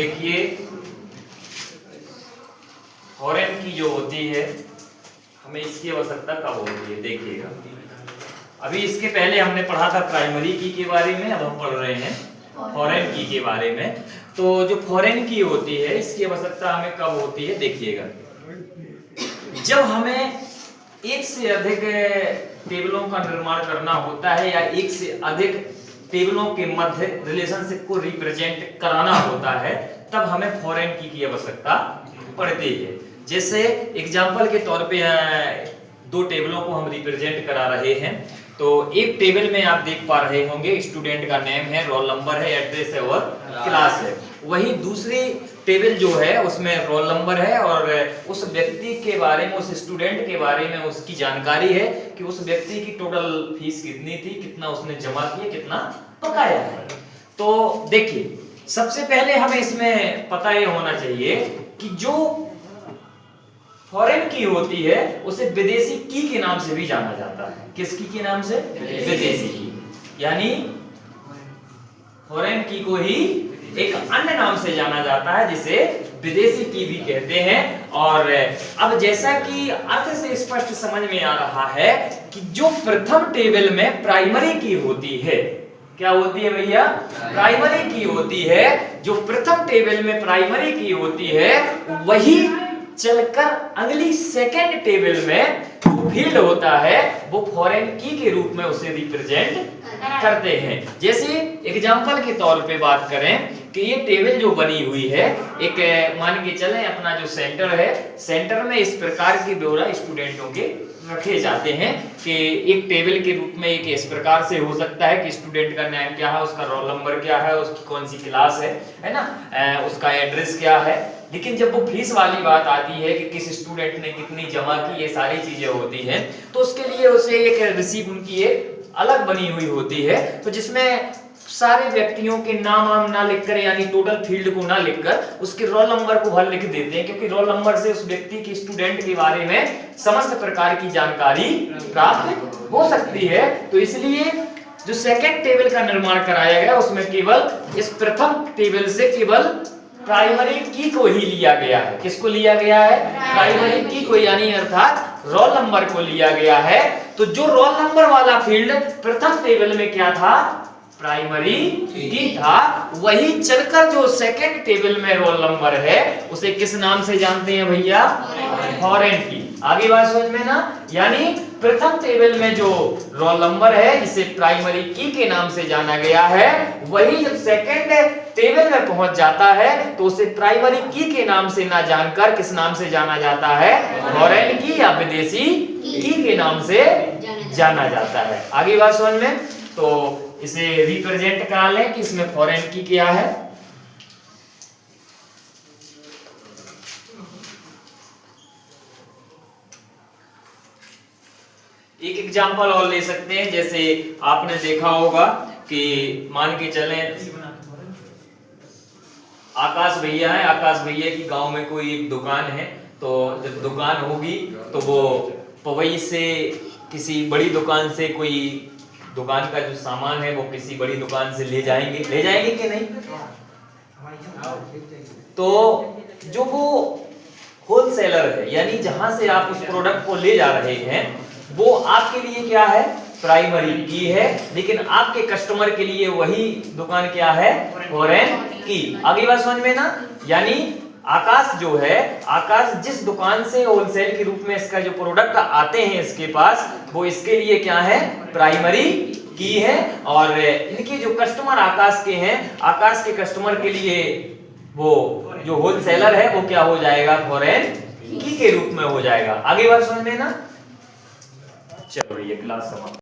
देखिए फॉरेन की जो होती है हमें इसकी आवश्यकता कब होती है। देखिएगा अभी इसके पहले हमने पढ़ा था प्राइमरी की के बारे में, अब हम पढ़ रहे हैं फॉरेन की के बारे में। तो जो फॉरेन की होती है इसकी आवश्यकता हमें कब होती है। देखिएगा जब हमें एक से अधिक टेबलों का निर्माण करना होता है या एक से अधिक टेबलों के मध्य रिलेशनशिप को रिप्रेजेंट कराना होता है, तब हमें फॉरेन की आवश्यकता पड़ती है। जैसे एग्जांपल के तौर पे दो टेबलों को हम रिप्रेजेंट करा रहे हैं। तो एक टेबल में आप देख पा रहे होंगे स्टूडेंट का नेम है, रोल नंबर है, एड्रेस है और क्लास है। वही दूसरी टेबल जो है उसमें रोल नंबर है और उस व्यक्ति के बारे में, उस स्टूडेंट के बारे में उसकी जानकारी है कि उस व्यक्ति की टोटल फीस कितनी थी, कितना उसने जमा किया, कितना बकाया है। तो देखिए सबसे पहले हमें इसमें पता ये होना चाहिए कि जो फॉरेन की होती है उसे विदेशी की के नाम से भी जाना जाता है। किस की के नाम से? विदेशी की। यानी फॉरेन की को ही एक अन्य नाम से जाना जाता है जिसे विदेशी की भी कहते हैं। और अब जैसा कि अर्थ से स्पष्ट समझ में आ रहा है कि जो प्रथम टेबल में प्राइमरी की होती है, क्या होती है भैया? प्राइमरी की होती है। जो प्रथम टेबल में प्राइमरी की होती है वही चलकर अगली सेकंड टेबल में जो फील्ड होता है वो फॉरेन की के रूप में उसे रिप्रेजेंट करते हैं। जैसे एग्जांपल के तौर पे बात करें कि ये टेबल जो बनी हुई है, एक मान के चलें अपना जो सेंटर है, सेंटर में इस प्रकार के ब्यौरा स्टूडेंटों के रखे जाते हैं कि एक टेबल के रूप में एक इस प्रकार से हो सकता है कि स्टूडेंट का नाम क्या है, उसका रोल नंबर क्या है, उसकी कौन सी क्लास है ना, उसका एड्रेस क्या है। लेकिन जब वो फीस वाली बात आती है कि किस स्टूडेंट ने कितनी जमा की, ये सारी चीजें होती हैं, तो उसके लिए उसे एक रिसीप्ट उनकी एक अलग बनी हुई होती है, तो जिसमें सारे व्यक्तियों के नाम ना लिखकर यानी टोटल फील्ड को ना लिखकर उसके रोल नंबर को भर लिख देते हैं, क्योंकि रोल नंबर से उस व्यक्ति के स्टूडेंट के बारे में समस्त प्रकार की जानकारी प्राप्त हो सकती है। तो इसलिए जो सेकंड टेबल का निर्माण कराया गया उसमें केवल इस प्रथम टेबल से केवल प्राइमरी की को ही लिया गया है। किसको लिया गया है? प्राइमरी की को, यानी अर्थात रोल नंबर को लिया गया है। तो जो रोल नंबर वाला फील्ड प्रथम टेबल में क्या था? प्राइमरी की था। वही चलकर जो सेकंड टेबल में रोल नंबर है उसे किस नाम से जानते हैं भैया? फॉरेन की। आगे बात समझ में ना? यानी प्रथम टेबल में जो रोल नंबर है जिसे प्राइमरी की के नाम से जाना गया है, वही जब सेकंड टेबल में पहुंच जाता है तो उसे प्राइमरी की के नाम से ना जानकर किस नाम से जाना जाता है? फॉरेन की या विदेशी की के नाम से जाना जाता है। आगे बात समझ में? तो इसे रिप्रेजेंट करा लें कि इसमें फॉरेन की क्या है। एक एग्जांपल और ले सकते हैं। जैसे आपने देखा होगा कि मान के चलें आकाश भैया है, आकाश भैया की गांव में कोई एक दुकान है, तो जब दुकान होगी तो वो पवई से किसी बड़ी दुकान से कोई दुकान का जो सामान है वो किसी बड़ी दुकान से ले जाएंगे कि नहीं? तो जो वो होलसेलर है यानी जहां से आप उस प्रोडक्ट को ले जा रहे हैं वो आपके लिए क्या है? प्राइमरी की है। लेकिन आपके कस्टमर के लिए वही दुकान क्या है? फॉरेन की। आगे बात समझ में ना? यानी आकाश जो है, आकाश जिस दुकान से होलसेल के रूप में इसका जो प्रोडक्ट आते हैं इसके पास, वो इसके लिए क्या है? प्राइमरी की है। और इनके जो कस्टमर आकाश के हैं, आकाश के कस्टमर के लिए वो जो होलसेलर है वो क्या हो जाएगा? फॉरेन की के रूप में हो जाएगा। आगे बात समझ में ना? चलो ये क्लास समाप्त।